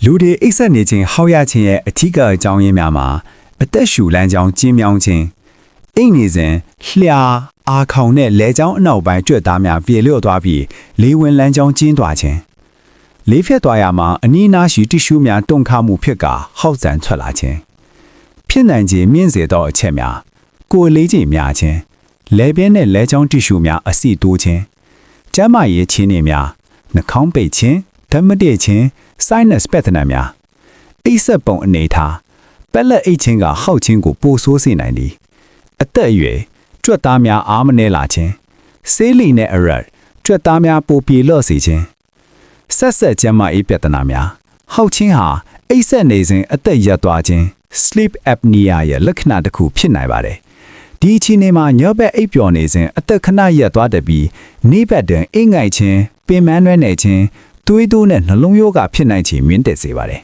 လူတွေအိပ်စက်နေခြင်းဟောက်ရခြင်းရဲ့အထူးအကြောင်းရင်းများမှာအသက်ရှူလမ်းကြောင်းကျဉ်းမြောင်းခြင်းအိမ်နေစဉ်လျှာအာခေါင်နဲ့လဲကြောင်းအနောက်ပိုင်းကြွက်သားများပြေလျော့သွားပြီးလေးဝင်လမ်းကြောင်းကျဉ်းသွားခြင်းလေးဖြတ်သွားရမှာအနီးနားရှိတိရှုများတုန်ခါမှုဖြစ်ကာဟောက်ဆန်ထွက်လာခြင်းဖြစ်နိုင်ခြင်းမြင့်စေသောအချက်များကိုယ်လေးချိန်များခြင်းလဲပြင်းနဲ့လဲကြောင်းတိရှုများအစီတိုးခြင်းကျန်းမာရေးချင်းတွေများနှာခေါင်းပိတ်ခြင်းဓာတ်မတည့်ခြင်း sinus ပက်သနာများအိပ်စက်ပုံအနေထားပက်လက်အိတ်ခြင်းကဟောက်ခြင်းကိုပိုဆိုးစေနိုင်သည်အသက်အရွယ်ကြွက်သားများအားမနှဲလာခြင်းဆေးလီနဲ့အရက်ကြွက်သားများပိုပြေလော့စေခြင်းဆက်ကျန်းမာရေးပြဿနာများဟောက်ခြင်းဟာအိပ်စက်နေစဉ်အသက်ရပ်သွားခြင်း sleep apnea ရဲ့လက္ခဏာတစ်ခုဖြစ်နိုင်ပါတယ်ဒီအခြေအနေမှာညော့ဘက်အိပ်ပျော်နေစဉ်အသက်ခဏရပ်သွားတပြီးနေ့ဘက်တွင်အိမ်ငိုက်ခြင်းပင်မနှွဲနေခြင်းသွေးတိုးနဲ့နှလုံးရောဂါဖြစ်နိုင်ခြင်းမြင့်တက်စေပါတယ်